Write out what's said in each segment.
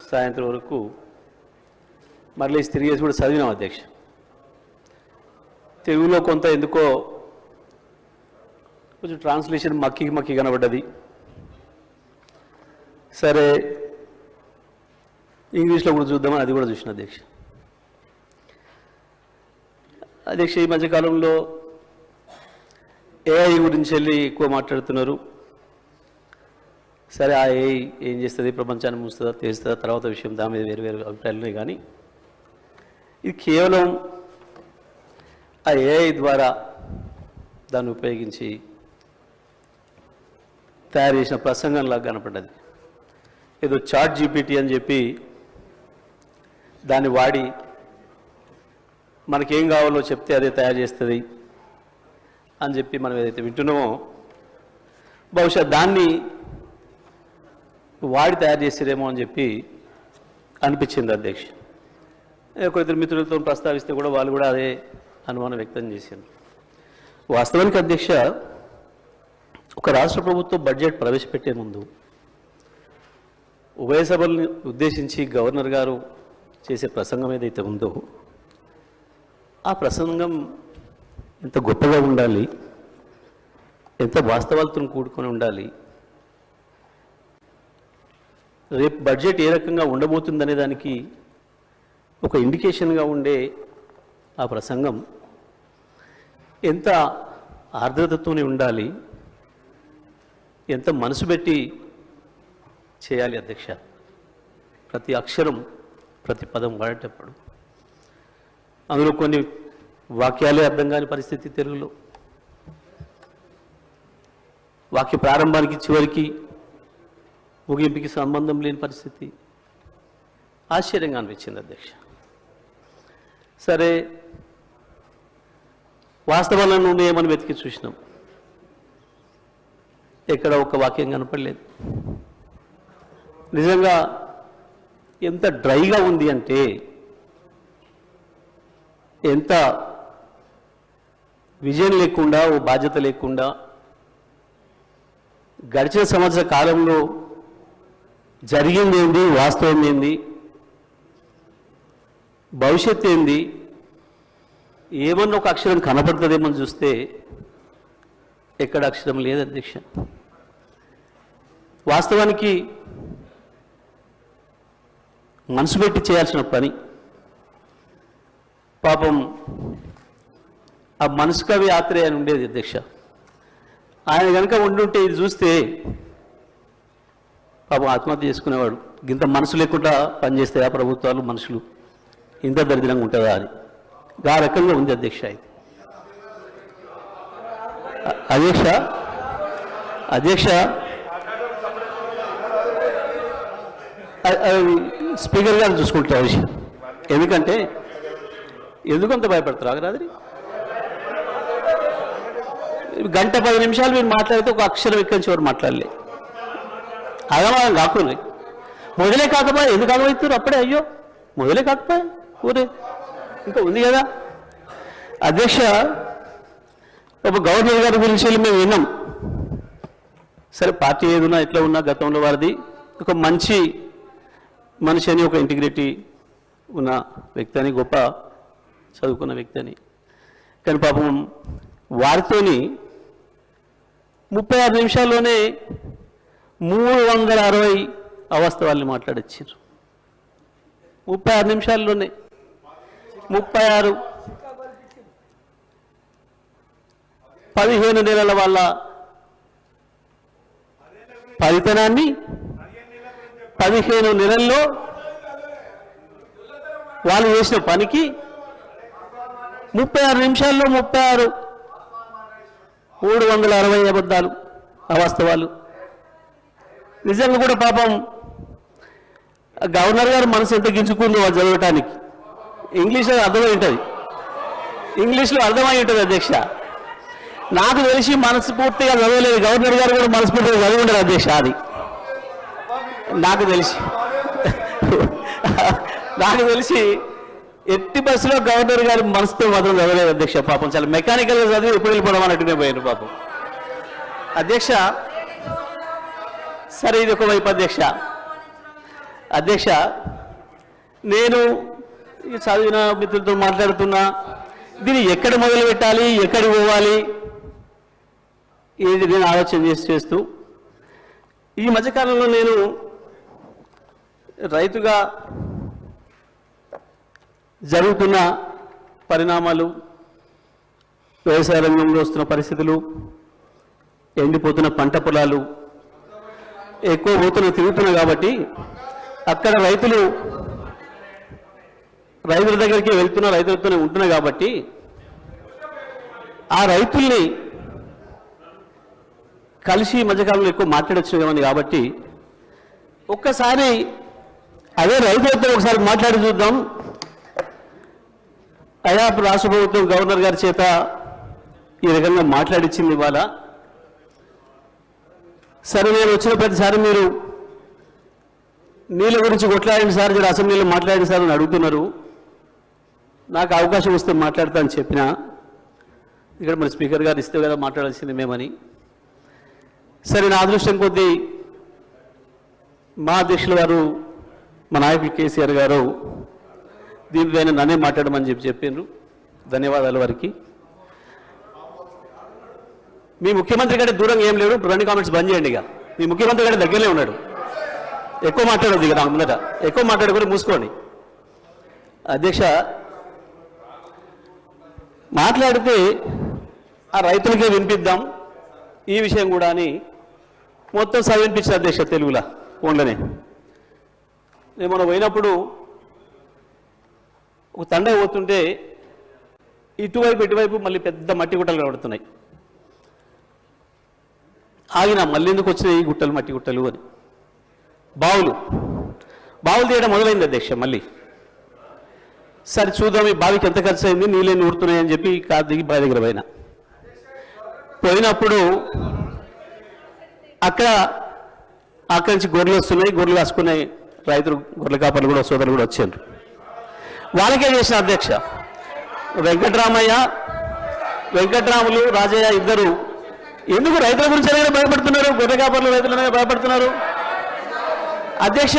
సాయంత్రం వరకు మళ్ళీ తిరిగేసి కూడా చదివినాం అధ్యక్ష. తెలుగులో కొంత ఎందుకో కొంచెం ట్రాన్స్లేషన్ మక్కి కనబడ్డది. సరే ఇంగ్లీష్లో కూడా చూద్దామని అది కూడా చూసిన అధ్యక్ష. ఈ మధ్యకాలంలో ఏఐ గురించి వెళ్ళి ఎక్కువ మాట్లాడుతున్నారు. సరే ఆ ఏఐ ఏం చేస్తుంది, ప్రపంచాన్ని మూస్తుందా తెలుస్తుందా తర్వాత విషయం, దాని మీద వేరు వేరు అభిప్రాయాలు ఉన్నాయి. కానీ ఇది కేవలం ఆ ఏఐ ద్వారా దాన్ని ఉపయోగించి తయారు చేసిన ప్రసంగంలాగా కనపడ్డది. ఏదో చాట్ జీపీటీ అని చెప్పి దాన్ని వాడి మనకేం కావాలో చెప్తే అదే తయారు చేస్తుంది అని చెప్పి మనం ఏదైతే వింటున్నామో బహుశా దాన్ని వాడి తయారు చేసేదేమో అని చెప్పి అనిపించింది అధ్యక్ష. ఇద్దరు మిత్రులతో ప్రస్తావిస్తే కూడా వాళ్ళు కూడా అదే అనుమానం వ్యక్తం చేశారు. వాస్తవానికి అధ్యక్ష, ఒక రాష్ట్ర ప్రభుత్వం బడ్జెట్ ప్రవేశపెట్టే ముందు ఉభయ సభల్ని ఉద్దేశించి గవర్నర్ గారు చేసే ప్రసంగం ఏదైతే ఉందో ఆ ప్రసంగం ఎంత గొప్పగా ఉండాలి, ఎంత వాస్తవాలతో కూడుకొని ఉండాలి, రేపు బడ్జెట్ ఏ రకంగా ఉండబోతుందనే దానికి ఒక ఇండికేషన్గా ఉండే ఆ ప్రసంగం ఎంత ఆర్ద్రతతోనే ఉండాలి, ఎంత మనసు పెట్టి చేయాలి అధ్యక్ష. ప్రతి అక్షరం ప్రతి పదం వాడేటప్పుడు అందులో కొన్ని వాక్యాలే అర్థం కాని పరిస్థితి, తెలుగులో వాక్య ప్రారంభానికి చివరికి ముగింపుకి సంబంధం లేని పరిస్థితి ఆశ్చర్యంగా అనిపించింది అధ్యక్ష. సరే వాస్తవాల నుండి ఏమని వెతికి చూసినాం, ఎక్కడ ఒక వాక్యం కనపడలేదు. నిజంగా ఎంత డ్రైగా ఉంది అంటే, ఎంత విజయం లేకుండా, ఓ బాధ్యత లేకుండా గడిచిన సంవత్సర కాలంలో జరిగింది ఏంది, వాస్తవం ఏంది, భవిష్యత్తు ఏంది, ఏమన్నా ఒక అక్షరం కనపడుతుందేమని చూస్తే ఎక్కడ అక్షరం లేదు అధ్యక్ష. వాస్తవానికి మనసు పెట్టి చేయాల్సిన పని, పాపం ఆ మనసు కవి ఆత్రేయ అని ఉండేది అధ్యక్ష. ఆయన కనుక ఉండుంటే ఇది చూస్తే పాపం ఆత్మహత్య చేసుకునేవాడు. ఇంత మనసు లేకుండా పనిచేస్తాయి ఆ ప్రభుత్వాలు, మనుషులు ఇంత దరిద్రంగా ఉంటుందా అని ఆ రకంగా ఉంది అధ్యక్ష. ఇది అధ్యక్ష స్పీకర్ గారు చూసుకుంటారు విషయం. ఎందుకంటే ఎందుకంత భయపడతారు ఆగరాది? గంట 10 నిమిషాలు మీరు మాట్లాడితే ఒక అక్షరం ఇక్కడి నుంచి ఎవరు మాట్లాడలే. అగమాగం కాకుండా మొదలే కాకపోయా, ఎందుకు ఆగమవుతారు అప్పుడే? అయ్యో మొదలే కాకపోయా, ఊరే ఇంకా ఉంది కదా అధ్యక్ష. ఒక గవర్నర్ గారి గురించి వెళ్ళి మేము విన్నాం. సరే పార్టీ ఏదున్నా ఎట్లా ఉన్నా గతంలో వారిది ఒక మంచి మనిషి అని, ఒక ఇంటిగ్రిటీ ఉన్న వ్యక్తి అని, గొప్ప చదువుకున్న వ్యక్తి అని. కానీ పాపం వారితోని 36 నిమిషాల్లోనే 360 అవాస్తవాల్ని మాట్లాడొచ్చారు. 36 నిమిషాల్లోనే 36 15 నెలల వాళ్ళ ఫలితనాన్ని 15 నెలల్లో వాళ్ళు చేసిన పనికి 36 నిమిషాల్లో 360 అబద్ధాలు, అవాస్తవాలు. నిజంగా కూడా పాపం గవర్నర్ గారు మనసు ఎంత గించుకుందో అది చదవటానికి. ఇంగ్లీష్లో అర్థమై ఉంటుంది, ఇంగ్లీష్లో అర్థమై ఉంటుంది అధ్యక్ష. నాకు తెలిసి మనస్ఫూర్తిగా చదవలేదు, గవర్నర్ గారు కూడా మనస్ఫూర్తిగా చదివి ఉండదు అధ్యక్ష. అది నాకు తెలిసి ఎట్టి బస్సులో గవర్నర్ గారు మనసుతో మాత్రం చదవలేదు అధ్యక్ష. పాపం చాలా మెకానికల్గా చదివి ఎప్పుడు వెళ్ళిపోవడం అన్నట్టునే పోయారు పాపం అధ్యక్ష. సరే ఇది ఒకవైపు అధ్యక్ష. అధ్యక్ష, నేను చదివిన మిత్రులతో మాట్లాడుతున్నా, దీన్ని ఎక్కడ మొదలు పెట్టాలి, ఎక్కడికి పోవాలి, ఏది నేను ఆలోచన చేస్తూ ఈ మధ్యకాలంలో నేను రైతుగా జరుగుతున్న పరిణామాలు, వ్యవసాయ రంగంలో వస్తున్న పరిస్థితులు, ఎండిపోతున్న పంట పొలాలు, ఎక్కువ తిరుగుతున్నా కాబట్టి అక్కడ రైతుల దగ్గరికి వెళ్తున్నా, రైతులతోనే ఉంటున్నా కాబట్టి ఆ రైతుల్ని కలిసి మధ్యకాలంలో ఎక్కువ మాట్లాడొచ్చున్నామని కాబట్టి ఒక్కసారి అదే రైతులతో ఒకసారి మాట్లాడి చూద్దాం. అయా రాష్ట్ర ప్రభుత్వం గవర్నర్ గారి చేత ఈ రకంగా మాట్లాడించింది ఇవాళ. సరే, నేను వచ్చిన ప్రతిసారి మీరు నీళ్ళ గురించి కొట్లాడండి సార్, జర అసెంబ్లీలో మాట్లాడండి సార్ అని అడుగుతున్నారు. నాకు అవకాశం వస్తే మాట్లాడతా అని చెప్పిన, ఇక్కడ మన స్పీకర్ గారు ఇస్తే కదా మాట్లాడాల్సింది మేమని. సరే, నా అదృష్టం కొద్దీ మా అధ్యక్షుల వారు, మా నాయకులు కేసీఆర్ గారు దీనిపైన నన్నే మాట్లాడమని చెప్పిండ్రు. ధన్యవాదాలు వారికి. మీ ముఖ్యమంత్రి కంటే దూరంగా ఏం లేడు. రెండు కామెంట్స్ బంద్ చేయండి. ఇక మీ ముఖ్యమంత్రి కంటే దగ్గరనే ఉన్నాడు. ఎక్కువ మాట్లాడొద్దు, ఇక నాకు ముందట ఎక్కువ మాట్లాడుకొని మూసుకోండి. అధ్యక్ష, మాట్లాడితే ఆ రైతులకే వినిపిద్దాం ఈ విషయం కూడా అని మొత్తం వినిపించిన అధ్యక్ష తెలుగులో ఫోన్లోనే. నేను మనం పోయినప్పుడు ఒక తండ పోతుంటే ఇటువైపు మళ్ళీ పెద్ద మట్టి గుట్టలు కనబడుతున్నాయి. ఆగిన మళ్ళీ ఎందుకు వచ్చినాయి ఈ గుట్టలు, మట్టి గుట్టలు అని. బావులు తీయడం మొదలైంది అధ్యక్ష. మళ్ళీ సరే చూద్దాం ఈ బావికి ఎంత ఖర్చు అయింది, నీళ్ళని ఊరుతున్నాయని చెప్పి కారు దిగి బావి దగ్గర పోయినప్పుడు అక్కడి నుంచి గొర్రెలు వస్తున్నాయి. గొర్రెలు కాసుకున్నాయి రైతులు, గొర్రెల కాపర్లు కూడా, సోదరులు కూడా వచ్చారు. వాళ్ళకే చేసిన అధ్యక్ష. వెంకట్రాములు, రాజయ్య ఇద్దరు ఎందుకు రైతుల గురించి అనేది భయపడుతున్నారు, గొర్రె కాపర్లు రైతులనే భయపడుతున్నారు అధ్యక్ష.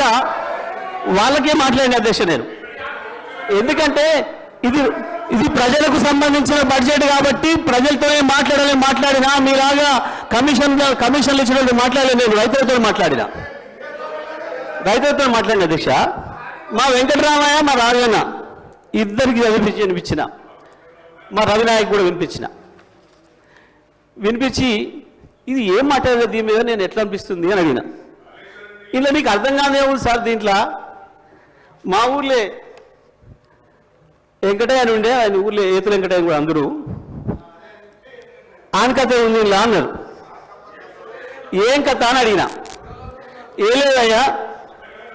వాళ్ళకే మాట్లాడిన అధ్యక్ష నేను. ఎందుకంటే ఇది ప్రజలకు సంబంధించిన బడ్జెట్ కాబట్టి ప్రజలతోనే మాట్లాడినా మీలాగా కమిషన్లు ఇచ్చినట్టు మాట్లాడలేదు. నేను రైతులతో మాట్లాడిన అధ్యక్ష. మా వెంకటరామయ్య, మా రాజన్న ఇద్దరికి వినిపించిన, మా రవినాయక్ కూడా వినిపించి ఇది ఏం మాట్లాడలేదు, దీని మీద నేను ఎట్లా అనిపిస్తుంది అని అడిగిన. ఇలా మీకు అర్థం కాదే ఉంది సార్. దీంట్లో మా ఊర్లే వెంకటయ్య అని ఉండే, ఆయన ఊర్లో ఏతుల వెంకటయ్య కూడా అందరూ ఆయన కథ ఉంది ఇలా అన్నారు. ఏం కథ అని అడిగిన. ఏం లేదయ్యా,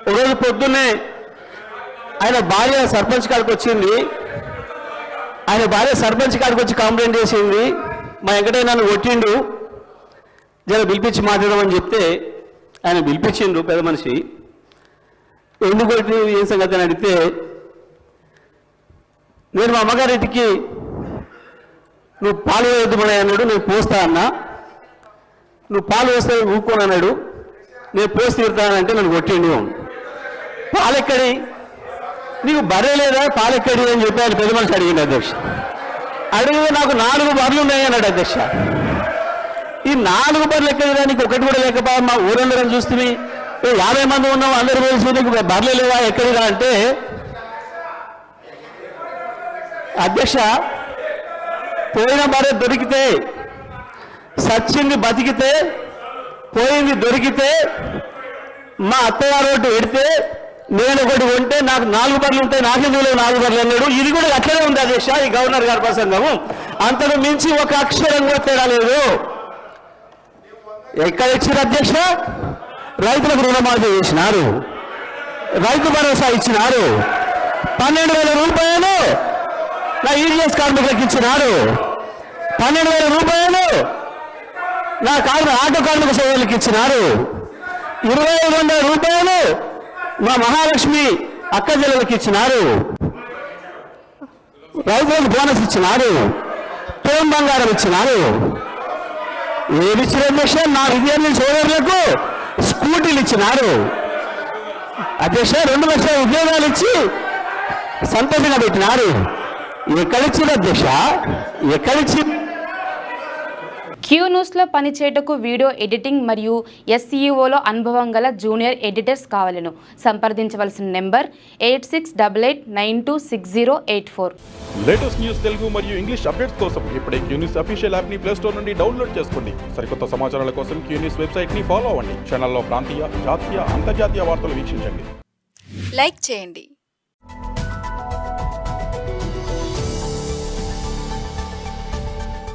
ఒకరోజు పొద్దున్నే ఆయన భార్య సర్పంచ్ కాడికి వచ్చింది. ఆయన భార్య సర్పంచ్ కాడికి వచ్చి కంప్లైంట్ చేసింది, మా వెంకటయ్య నన్ను కొట్టిండు, జర పిలిపించి మాట్లాడమని చెప్తే ఆయన పిలిపించిండు పెద్ద మనిషి. ఎందుకు కొట్టి ఏం సంగతి అని అడిగితే, నేను మా అమ్మగారింటికి నువ్వు పాలు వేయొద్దు అన్నాడు, నేను పోస్తా అన్నా. నువ్వు పాలు వేస్తే ఊరుకోను అన్నాడు, నేను పోసి తీరుతానంటే నన్ను కొట్టిండు. పాలెక్కడి, నీకు బర్రె లేదా, పాలెక్కడి అని చెప్పి ఆయన పెద్ద మనిషి అడిగింది అధ్యక్ష. అడిగితే నాకు 4 బర్రెలు ఉన్నాయి అన్నాడు అధ్యక్ష. ఈ 4 బర్రెలు ఎక్కడిదా, నీకు ఒకటి కూడా లేకపోయా, మా ఊరందరం చూస్తే 50 మంది ఉన్నాం, అందరూ కలిసి నీకు బర్రెలు లేవా ఎక్కడిదా అంటే, అధ్యక్ష పోయిన బర్రె దొరికితే, సచ్చింది బతికితే, పోయింది దొరికితే, మా అత్తగారు ఒకటి పెడితే నేను ఒకటి కొంటే నాకు 4 బర్రెలు ఉంటాయి, నాకెందుకు 4 బర్రెలు అన్నాడు. ఇది కూడా అట్లనే ఉంది అధ్యక్ష ఈ గవర్నర్ గారి ప్రసంగము. అంతకు మించి ఒక అక్షరం కూడా తేడా లేదు. ఎక్కడ ఇచ్చారు అధ్యక్ష? రైతులకు రుణమాఫీ చేసినారు, రైతు భరోసా ఇచ్చినారు, 12,000 రూపాయలు నా ఈడీఎస్ కార్మికులకు ఇచ్చినారు, 12,000 రూపాయలు నా ఆటో కార్మిక సోదరులకు ఇచ్చినారు, 2,500 రూపాయలు మా మహాలక్ష్మి అక్క జిల్లలకు ఇచ్చినారు, రైతులకు బోనస్ ఇచ్చినారు, తోం బంగారం ఇచ్చినారు. ఏది ఇచ్చిన అధ్యక్ష? నా విద్యార్థి సోదరులకు స్కూటీలు ఇచ్చినారు. అధ్యక్ష 2 లక్షల ఉద్యోగాలు ఇచ్చి సంతోషంగా పెట్టినారు. ఎక్కడిచ్చిన అధ్యక్ష, ఎక్కడిచ్చి? క్యూ న్యూస్లో పనిచేయటకు వీడియో ఎడిటింగ్ మరియు SEOలో అనుభవం గల జూనియర్ ఎడిటర్స్ కావాలను. సంప్రదించవలసిన నెంబర్ 8688926084. లేటెస్ట్ న్యూస్ తెలుగు మరియు ఇంగ్లీష్ అప్డేట్స్ కోసం ఇప్పుడే క్యూ న్యూస్ అఫీషియల్ యాప్ని ప్లే స్టోర్ నుండి డౌన్లోడ్ చేసుకోండి. సరికొత్త సమాచారాల కోసం క్యూ న్యూస్ వెబ్సైట్ని ఫాలో అవ్వండి. ఛానల్లో ప్రాంతీయ, జాతీయ, అంతర్జాతీయ వార్తలు వీక్షించండి. లైక్ చేయండి.